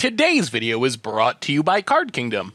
Today's video is brought to you by Card Kingdom.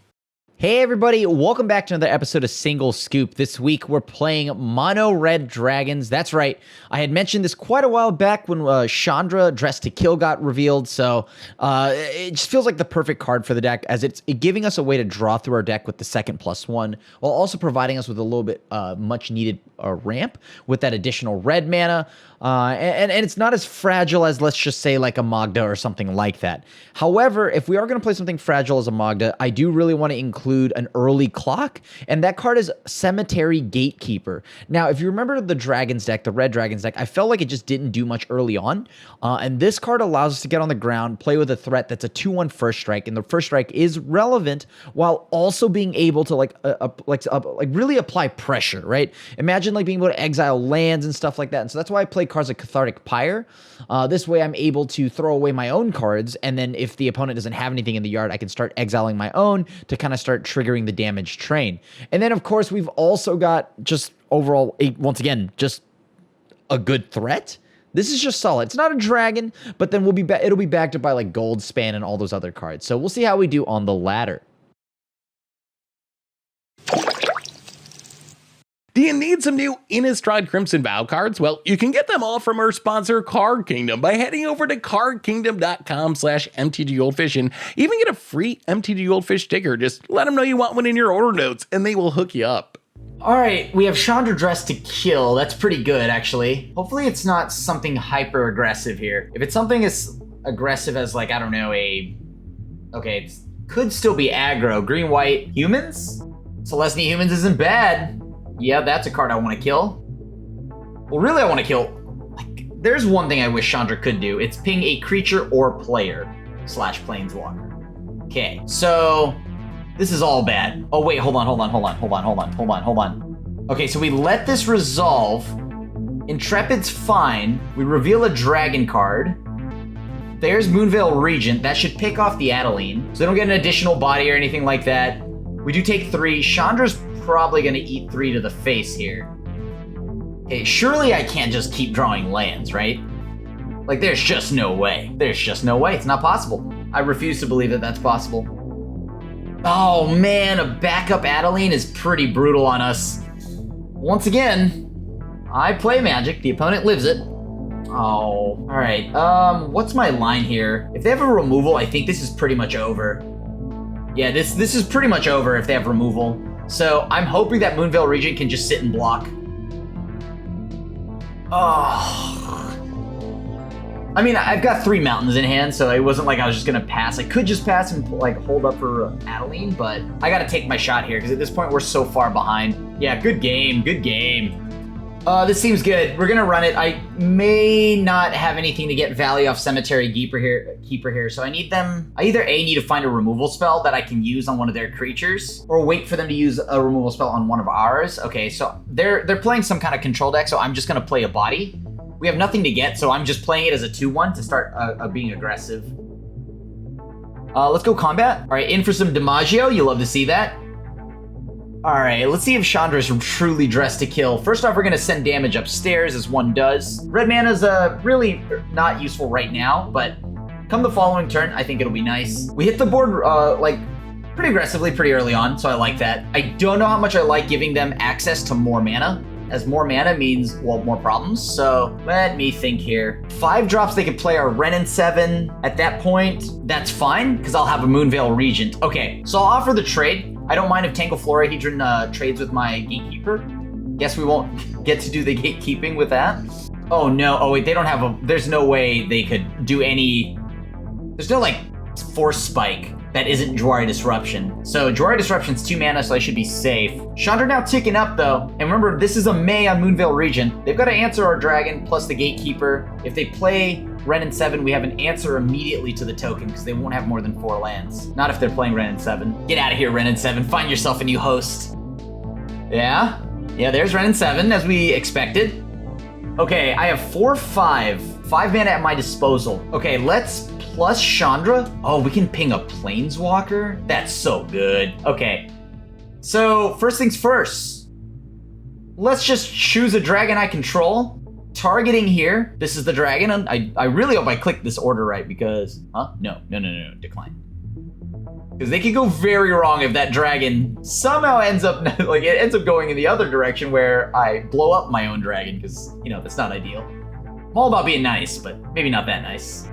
Hey everybody, welcome back to another episode of Single Scoop. This week we're playing Mono Red Dragons. That's right, I had mentioned this quite a while back when Chandra Dressed to Kill got revealed, so it just feels like the perfect card for the deck, as it's giving us a way to draw through our deck with the second +1, while also providing us with a little bit much needed ramp with that additional red mana. And it's not as fragile as, let's just say, like a Magda or something like that. However, if we are going to play something fragile as a Magda, I do really want to include an early clock, and that card is Cemetery Gatekeeper. Now, if you remember the Dragons deck, the Red Dragons deck, I felt like it just didn't do much early on, and this card allows us to get on the ground, play with a threat that's a 2/1 first strike, and the first strike is relevant while also being able to like really apply pressure, right? Imagine like being able to exile lands and stuff like that, and so that's why I play cards like Cathartic Pyre. This way I'm able to throw away my own cards, and then if the opponent doesn't have anything in the yard, I can start exiling my own to kind of start triggering the damage train. And then of course we've also got just overall, once again, just a good threat. This is just solid. It's not a dragon, but then it'll be backed up by like Goldspan and all those other cards. So we'll see how we do on the ladder. Do you need some new Innistrad Crimson Vow cards? Well, you can get them all from our sponsor, Card Kingdom, by heading over to cardkingdom.com/MTGGoldfish and even get a free MTG Goldfish sticker. Just let them know you want one in your order notes, and they will hook you up. All right, we have Chandra Dressed to Kill. That's pretty good, actually. Hopefully it's not something hyper aggressive here. If it's something as aggressive as, like, I don't know, okay, it could still be aggro. Green-white humans? Celestia humans isn't bad. Yeah, that's a card I want to kill. Well, really, I want to kill... There's one thing I wish Chandra could do. It's ping a creature or player / planeswalker. Okay, so... This is all bad. Oh, wait, hold on. Okay, so we let this resolve. Intrepid's fine. We reveal a dragon card. There's Moonveil Regent. That should pick off the Adeline, so they don't get an additional body or anything like that. We do take 3. Chandra's probably going to eat 3 to the face here. Okay, surely I can't just keep drawing lands, right? Like, there's just no way. There's just no way. It's not possible. I refuse to believe that that's possible. Oh, man, a backup Adeline is pretty brutal on us. Once again, I play Magic. The opponent lives it. Oh, all right. What's my line here? If they have a removal, I think this is pretty much over. Yeah, this is pretty much over if they have removal. So I'm hoping that Moonveil Regent can just sit and block. Oh. I mean, I've got 3 mountains in hand, so it wasn't like I was just gonna pass. I could just pass and like hold up for Adeline, but I gotta take my shot here because at this point we're so far behind. Yeah, good game, good game. This seems good. We're gonna run it. I may not have anything to get value off Cemetery Keeper here, so I either need to find a removal spell that I can use on one of their creatures, or wait for them to use a removal spell on one of ours. Okay, so they're playing some kind of control deck, so I'm just gonna play a body. We have nothing to get, so I'm just playing it as a 2/1 to start being aggressive. Let's go combat. All right, in for some DiMaggio. You love to see that. All right, let's see if Chandra's truly Dressed to Kill. First off, we're going to send damage upstairs, as one does. Red mana's really not useful right now, but come the following turn, I think it'll be nice. We hit the board pretty aggressively pretty early on, so I like that. I don't know how much I like giving them access to more mana, as more mana means, well, more problems. So let me think here. 5 drops they could play are Wrenn and 7. At that point, that's fine, because I'll have a Moonveil Regent. Okay, so I'll offer the trade. I don't mind if Tangle Florahedron trades with my Gatekeeper. Guess we won't get to do the gatekeeping with that. Oh no, oh wait, they don't have there's no way they could do any, there's no like Force Spike that isn't Jwari Disruption. So Jwari Disruption's 2 mana, so I should be safe. Chandra now ticking up though, and remember, this is a May on Moonveil Regent. They've got to answer our dragon plus the Gatekeeper. If they play Wrenn and 7, we have an answer immediately to the token because they won't have more than 4 lands. Not if they're playing Wrenn and 7. Get out of here, Wrenn and 7. Find yourself a new host. Yeah, there's Wrenn and 7 as we expected. Okay, I have 4/5. 5 mana at my disposal. Okay, let's plus Chandra. Oh, we can ping a Planeswalker? That's so good. Okay, so first things first. Let's just choose a dragon I control. targeting here. This is the dragon. And I really hope I clicked this order right because, No, decline. Because they could go very wrong if that dragon somehow ends up, like it ends up going in the other direction where I blow up my own dragon because, you know, that's not ideal. I'm all about being nice, but maybe not that nice.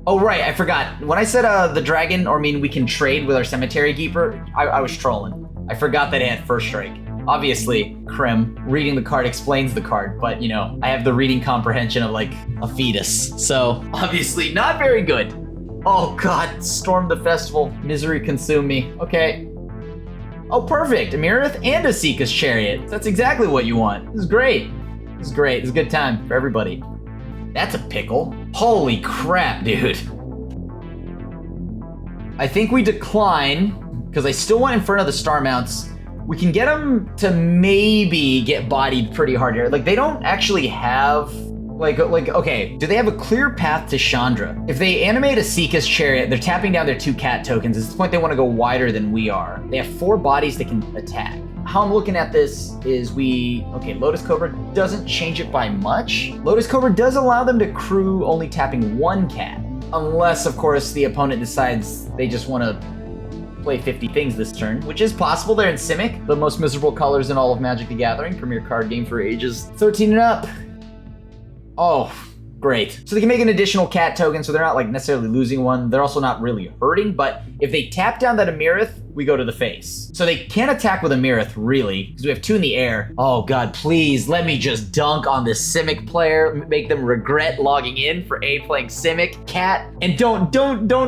Oh, right, I forgot. When I said the dragon, or I mean we can trade with our cemetery keeper, I was trolling. I forgot that it had first strike. Obviously, Crim, reading the card explains the card, but you know, I have the reading comprehension of like a fetus. So obviously not very good. Oh God, storm the festival, misery consume me. Okay. Oh, perfect, Amirith and a Seeker's Chariot. That's exactly what you want. This is great. This is great, this is a good time for everybody. That's a pickle. Holy crap, dude. I think we decline, because I still want Inferno the Star Mounts. We can get them to maybe get bodied pretty hard here. Like, they don't actually have, okay, do they have a clear path to Chandra? If they animate a Seeker's Chariot, they're tapping down their 2 cat tokens. At this point, they want to go wider than we are. They have 4 bodies that can attack. How I'm looking at this is okay, Lotus Cobra doesn't change it by much. Lotus Cobra does allow them to crew only tapping 1 cat. Unless, of course, the opponent decides they just want to play 50 things this turn, which is possible. They're in Simic, the most miserable colors in all of Magic the Gathering, premier card game for ages 13 and up. Oh, great. So they can make an additional cat token, so they're not like necessarily losing one. They're also not really hurting, but if they tap down that Amirith, we go to the face. So they can't attack with Amirith, really, because we have 2 in the air. Oh God, please let me just dunk on this Simic player, make them regret logging in for playing Simic. Cat, and don't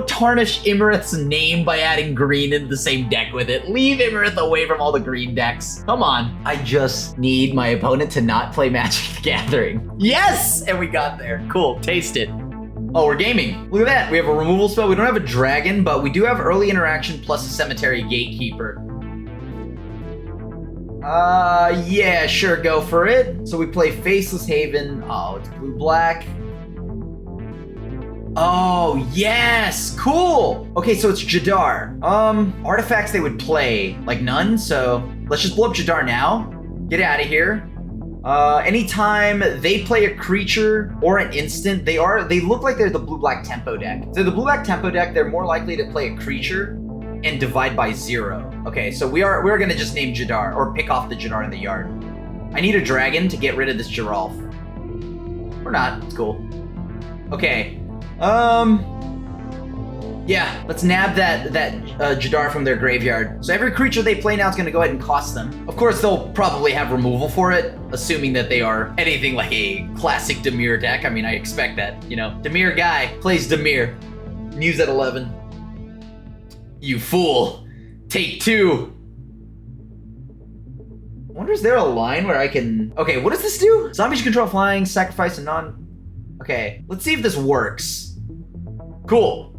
tarnish Imirith's name by adding green in the same deck with it. Leave Imirith away from all the green decks. Come on. I just need my opponent to not play Magic the Gathering. Yes! And we got there. Cool, taste it. Oh, we're gaming. Look at that. We have a removal spell. We don't have a dragon, but we do have early interaction plus a cemetery gatekeeper. Yeah, sure, go for it. So we play Faceless Haven. Oh, it's blue-black. Oh, yes, cool. Okay, so it's Jadar. Artifacts they would play, like none, so let's just blow up Jadar now. Get out of here. Anytime they play a creature or an instant, they look like they're the blue-black tempo deck. So the blue-black tempo deck, they're more likely to play a creature and divide by 0. Okay, so we're gonna just name Jadar, or pick off the Jadar in the yard. I need a dragon to get rid of this Giralf. Or not, it's cool. Okay, yeah, let's nab that Jadar from their graveyard. So every creature they play now is going to go ahead and cost them. Of course, they'll probably have removal for it, assuming that they are anything like a classic Dimir deck. I mean, I expect that, you know. Dimir guy plays Dimir. Muse at 11. You fool. Take 2. I wonder, is there a line where I can... Okay, what does this do? Zombies control flying, sacrifice a non... Okay, let's see if this works. Cool.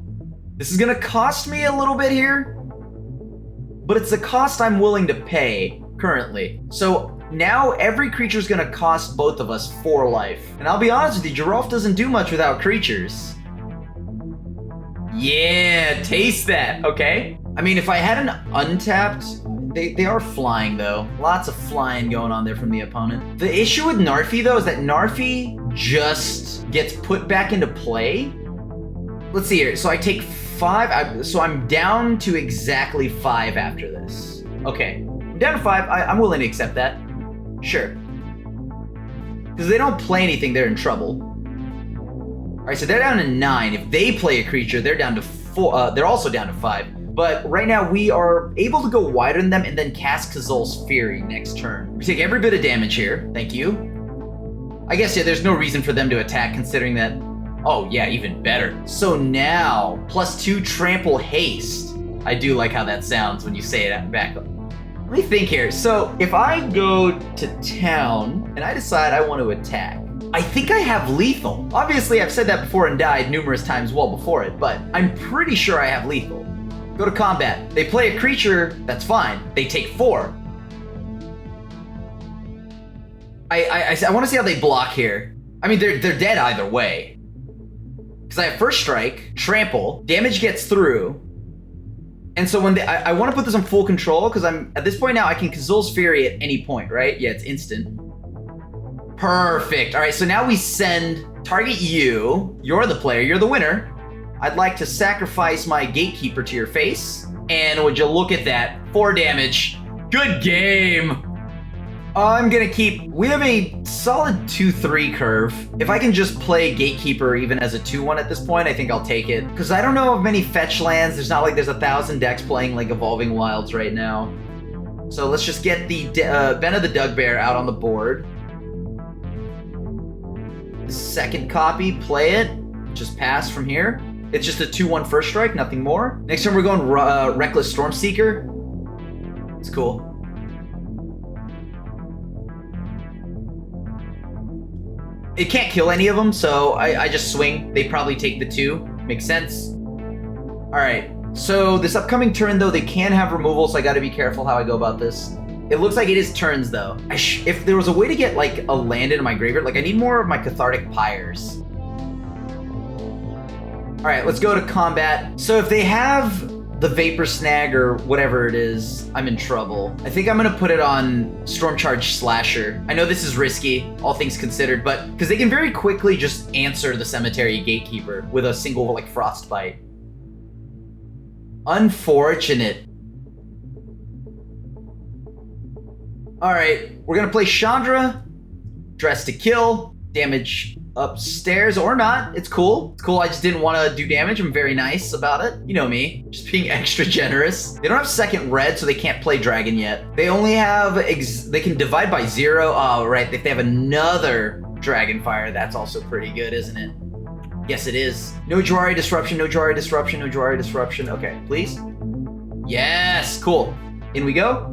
This is gonna cost me a little bit here, but it's the cost I'm willing to pay currently. So now every creature is gonna cost both of us 4 life. And I'll be honest with you, Giralf doesn't do much without creatures. Yeah, taste that, okay? I mean, if I had an untapped, they are flying though. Lots of flying going on there from the opponent. The issue with Narfi though is that Narfi just gets put back into play. Let's see here, so I take 5, so I'm down to exactly 5 after this. Okay, I'm down to 5, I'm willing to accept that. Sure. Because they don't play anything, they're in trouble. Alright, so they're down to 9. If they play a creature, they're down to 4, they're also down to 5. But right now, we are able to go wider than them and then cast Kazul's Fury next turn. We take every bit of damage here, thank you. I guess, yeah, there's no reason for them to attack considering that. Oh yeah, even better. So now, +2 trample haste. I do like how that sounds when you say it back. Let me think here. So if I go to town and I decide I want to attack, I think I have lethal. Obviously, I've said that before and died numerous times well before it, but I'm pretty sure I have lethal. Go to combat. They play a creature, that's fine. They take 4. I want to see how they block here. I mean, they're dead either way. Because I have first strike, trample, damage gets through, and so when I want to put this on full control because I'm at this point now I can Kazul's Fury at any point, right? Yeah, it's instant. Perfect. All right, so now we send target you. You're the player. You're the winner. I'd like to sacrifice my gatekeeper to your face. And would you look at that? 4 damage. Good game. I'm gonna keep, we have a solid 2-3 curve. If I can just play Gatekeeper even as a 2-1 at this point, I think I'll take it. Because I don't know of many fetch lands. There's not like there's 1,000 decks playing like Evolving Wilds right now. So let's just get the Ben of the Dugbear out on the board. Second copy, play it. Just pass from here. It's just a 2-1 first strike, nothing more. Next time we're going Reckless Stormseeker. It's cool. It can't kill any of them, so I just swing. They probably take the 2. Makes sense. All right. So this upcoming turn, though, they can have removal, so I got to be careful how I go about this. It looks like it is turns, though. If there was a way to get, like, a land into my graveyard, like, I need more of my Cathartic Pyres. All right, let's go to combat. So if they have the Vapor Snag or whatever it is, I'm in trouble. I think I'm gonna put it on Stormcharge Slasher. I know this is risky, all things considered, but because they can very quickly just answer the Cemetery Gatekeeper with a single, like, Frostbite. Unfortunate. All right, we're gonna play Chandra, Dress to Kill, damage upstairs or not. It's cool. It's cool. I just didn't want to do damage. I'm very nice about it. You know me, just being extra generous. They don't have second red, so they can't play dragon yet. They only have, they can divide by 0. Oh, right. If they have another Dragonfire, that's also pretty good, isn't it? Yes, it is. No Jwari Disruption, no Jwari Disruption, no Jwari Disruption. Okay, please. Yes, cool. In we go.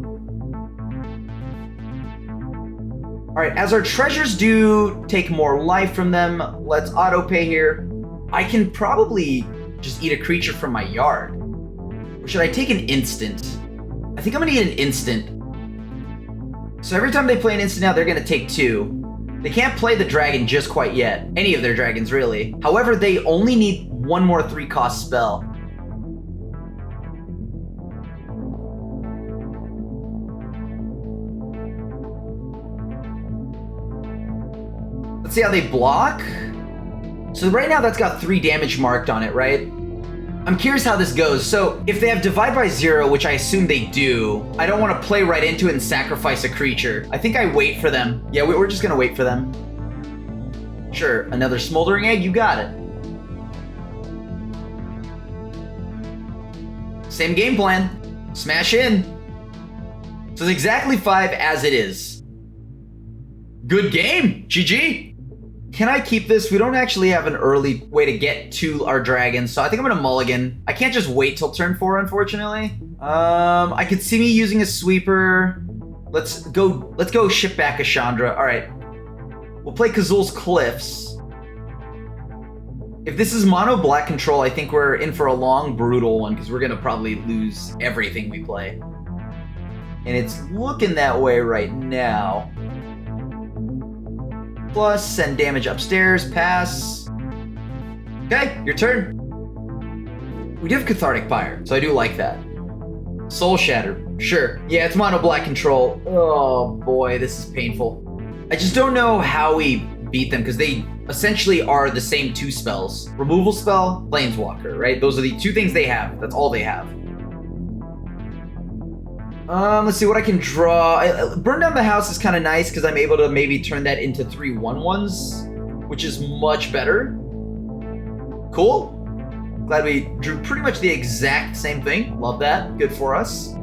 All right, as our treasures do take more life from them, let's auto pay here. I can probably just eat a creature from my yard. Or should I take an instant? I think I'm gonna eat an instant. So every time they play an instant now, they're gonna take 2. They can't play the dragon just quite yet. Any of their dragons, really. However, they only need 1 more 3-cost spell. Let's see how they block. So right now that's got 3 damage marked on it, right? I'm curious how this goes. So if they have divide by 0, which I assume they do, I don't want to play right into it and sacrifice a creature. I think I wait for them. Yeah, we're just gonna wait for them. Sure, another Smoldering Egg, you got it. Same game plan. Smash in. So it's exactly 5 as it is. Good game, GG. Can I keep this? We don't actually have an early way to get to our dragons, so I think I'm gonna mulligan. I can't just wait till turn 4, unfortunately. I could see me using a sweeper. Let's go ship back a Chandra. All right, we'll play Kazul's Cliffs. If this is mono black control, I think we're in for a long, brutal one because we're gonna probably lose everything we play. And it's looking that way right now. Plus, send damage upstairs, pass. Okay, your turn. We do have Cathartic Pyre, so I do like that. Soul Shatter, sure. Yeah, it's mono black control. Oh boy, this is painful. I just don't know how we beat them because they essentially are the same 2 spells. Removal spell, Planeswalker, right? Those are the 2 things they have. That's all they have. Let's see what I can draw. Burn Down the House is kind of nice because I'm able to maybe turn that into 3 1/1s, which is much better. Cool. Glad we drew pretty much the exact same thing. Love that. Good for us.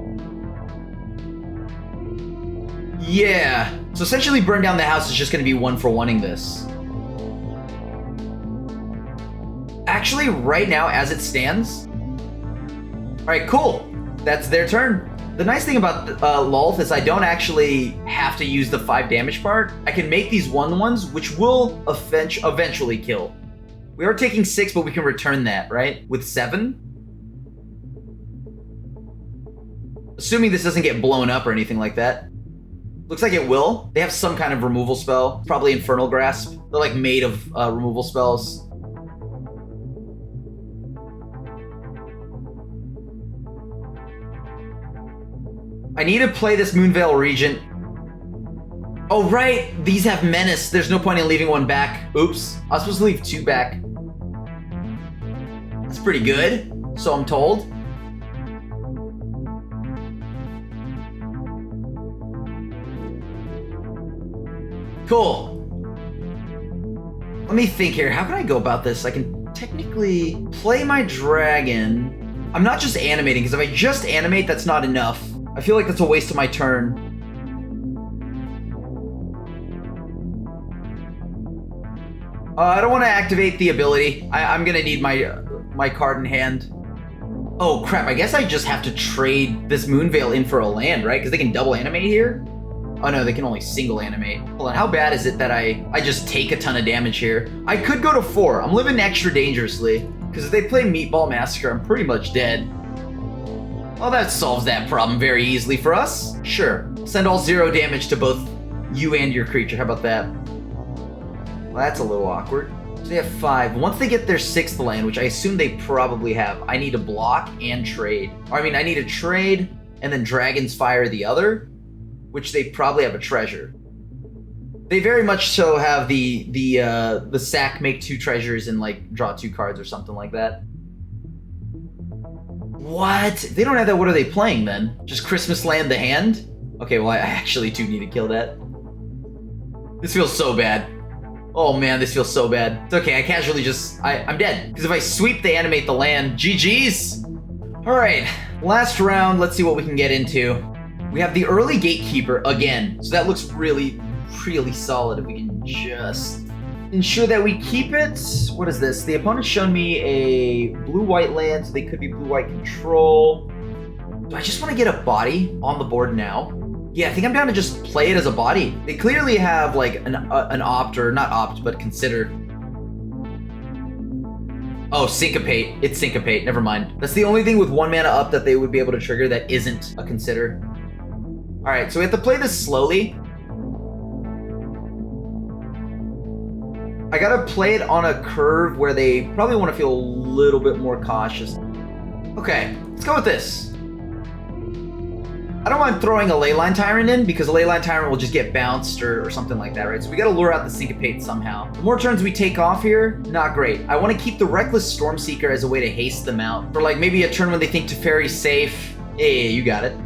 Yeah. So essentially Burn Down the House is just going to be 1 for 1-ing this. Actually, right now, as it stands... All right, cool. That's their turn. The nice thing about Lolth is I don't actually have to use the 5 damage part. I can make these 1/1s, which will eventually kill. We are taking 6, but we can return that, right? With 7? Assuming this doesn't get blown up or anything like that. Looks like it will. They have some kind of removal spell. Probably Infernal Grasp. They're like made of removal spells. I need to play this Moonveil Regent. Oh, right. These have menace. There's no point in leaving one back. Oops. I was supposed to leave 2 back. That's pretty good, so I'm told. Cool. Let me think here. How can I go about this? I can technically play my dragon. I'm not just animating, because if I just animate, that's not enough. I feel like that's a waste of my turn. I don't want to activate the ability. I'm gonna need my card in hand. Oh crap, I guess I just have to trade this Moonveil in for a land, right? Because they can double animate here? Oh no, they can only single animate. Hold on, how bad is it that I just take a ton of damage here? I could go to 4. I'm living extra dangerously. Because if they play Meatball Massacre, I'm pretty much dead. Well, that solves that problem very easily for us. Sure, send all 0 damage to both you and your creature. How about that? Well, that's a little awkward. So they have 5. Once they get their 6th land, which I assume they probably have, I need to block and trade. Or I mean, I need to trade and then Dragon's Fire the other, which they probably have a treasure. They very much so have the sack make 2 treasures and like draw 2 cards or something like that. What? If they don't have that, what are they playing then? Just Christmas Land the hand? Okay, well I actually do need to kill that. This feels so bad. Oh man, this feels so bad. It's okay, I casually just, I'm dead. Because if I sweep, they animate the land. GG's! Alright, last round, let's see what we can get into. We have the early Gatekeeper again. So that looks really, really solid if we can just ensure that we keep it. What is this? The opponent's shown me a blue-white land, so they could be blue-white control. Do I just want to get a body on the board now? Yeah, I think I'm down to just play it as a body. They clearly have like an opt, or not opt, but consider. Oh, Syncopate. It's Syncopate. Never mind. That's the only thing with 1 mana up that they would be able to trigger that isn't a consider. All right, so we have to play this slowly. I gotta play it on a curve where they probably want to feel a little bit more cautious. Okay, let's go with this. I don't mind throwing a Leyline Tyrant in because a Leyline Tyrant will just get bounced or something like that, right? So we gotta lure out the Syncopate somehow. The more turns we take off here, not great. I want to keep the Reckless Stormseeker as a way to haste them out. For like maybe a turn when they think Teferi's safe. Hey, you got it.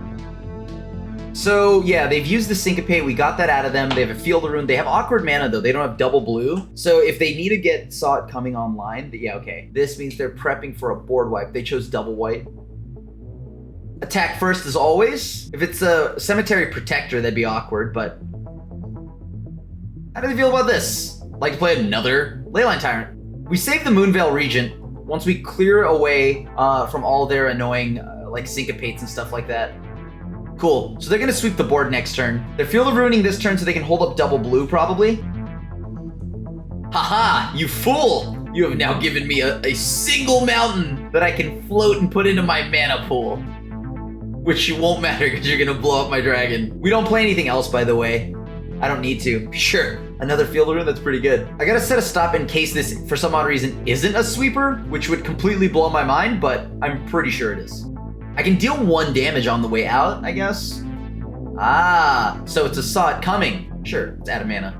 So yeah, they've used the Syncopate. We got that out of them. They have a Field of Ruin. They have awkward mana though. They don't have double blue. So if they need to get Saw It coming online, yeah, okay. This means they're prepping for a board wipe. They chose double white. Attack first as always. If it's a Cemetery Protector, that'd be awkward, but how do they feel about this? Like to play another Leyline Tyrant. We save the Moonveil Regent once we clear away from all their annoying like Syncopates and stuff like that. Cool. So they're gonna sweep the board next turn. They're Field of Ruining this turn so they can hold up double blue probably. Haha, you fool! You have now given me a single mountain that I can float and put into my mana pool. Which won't matter because you're gonna blow up my dragon. We don't play anything else, by the way. I don't need to. Sure, another Field of Ruin, that's pretty good. I gotta set a stop in case this, for some odd reason, isn't a sweeper, which would completely blow my mind, but I'm pretty sure it is. I can deal 1 damage on the way out, I guess. Ah, so it's a Saw It coming. Sure, it's out of mana.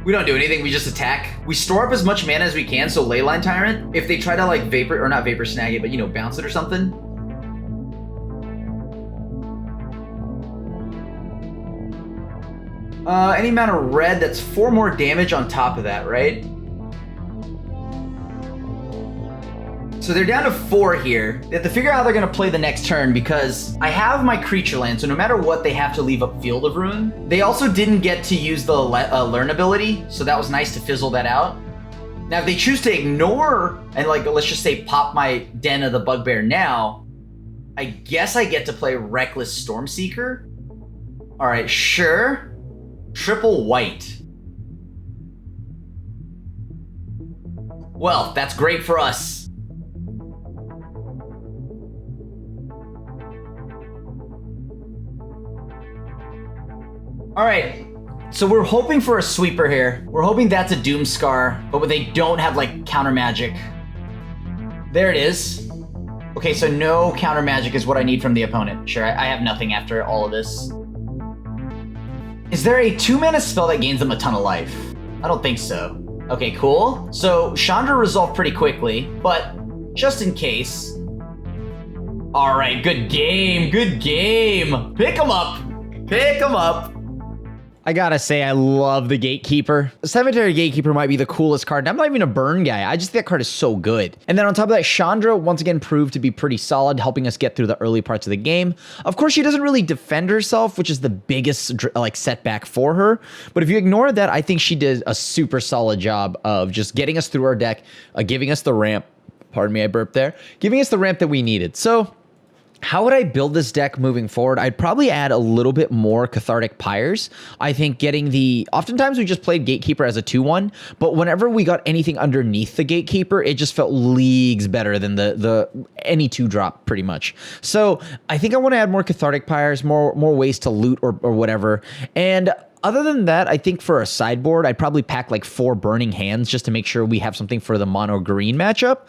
We don't do anything, we just attack. We store up as much mana as we can, so Leyline Tyrant, if they try to like Vapor, or not Vapor Snag it, but you know, bounce it or something. Any amount of red, that's 4 more damage on top of that, right? So they're down to 4 here. They have to figure out how they're gonna play the next turn because I have my creature land, so no matter what, they have to leave up Field of Ruin. They also didn't get to use the Learn ability, so that was nice to fizzle that out. Now, if they choose to ignore and like, let's just say pop my Den of the Bugbear now, I guess I get to play Reckless Stormseeker. All right, sure. Triple white. Well, that's great for us. All right, so we're hoping for a sweeper here. We're hoping that's a Doomscar, but they don't have like counter magic. There it is. Okay, so no counter magic is what I need from the opponent. Sure, I have nothing after all of this. Is there a 2-mana spell that gains them a ton of life? I don't think so. Okay, cool. So Chandra resolved pretty quickly, but just in case. All right, good game, good game. Pick him up, pick him up. I gotta say, I love the Gatekeeper. The Cemetery Gatekeeper might be the coolest card. I'm not even a burn guy. I just think that card is so good. And then on top of that, Chandra once again proved to be pretty solid, helping us get through the early parts of the game. Of course, she doesn't really defend herself, which is the biggest like setback for her. But if you ignore that, I think she did a super solid job of just getting us through our deck, giving us the ramp. Pardon me, I burped there. Giving us the ramp that we needed. So how would I build this deck moving forward? I'd probably add a little bit more Cathartic Pyres. I think oftentimes we just played Gatekeeper as a 2-1, but whenever we got anything underneath the Gatekeeper, it just felt leagues better than any 2-drop pretty much. So I think I want to add more Cathartic Pyres, more ways to loot or whatever. And other than that, I think for a sideboard, I'd probably pack like 4 Burning Hands just to make sure we have something for the mono green matchup.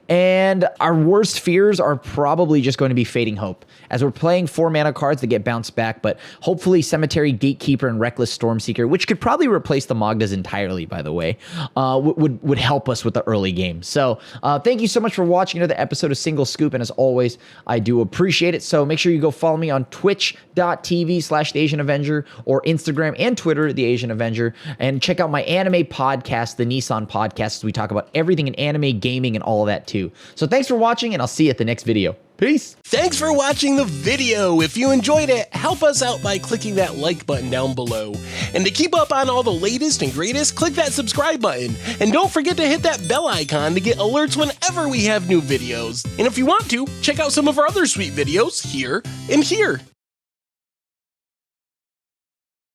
And our worst fears are probably just going to be Fading Hope, as we're playing 4 mana cards that get bounced back, but hopefully Cemetery Gatekeeper and Reckless Stormseeker, which could probably replace the Magdas entirely, by the way, would help us with the early game. So thank you so much for watching another episode of Single Scoop, and as always, I do appreciate it. So make sure you go follow me on twitch.tv/TheAsianAvenger or Instagram and Twitter, The Asian Avenger, and check out my anime podcast, the Nissan Podcast. We talk about everything in anime, gaming, and all of that too. So thanks for watching, and I'll see you at the next video. Peace. Thanks for watching the video. If you enjoyed it, help us out by clicking that like button down below. And to keep up on all the latest and greatest, click that subscribe button. And don't forget to hit that bell icon to get alerts whenever we have new videos. And if you want to, check out some of our other sweet videos here and here.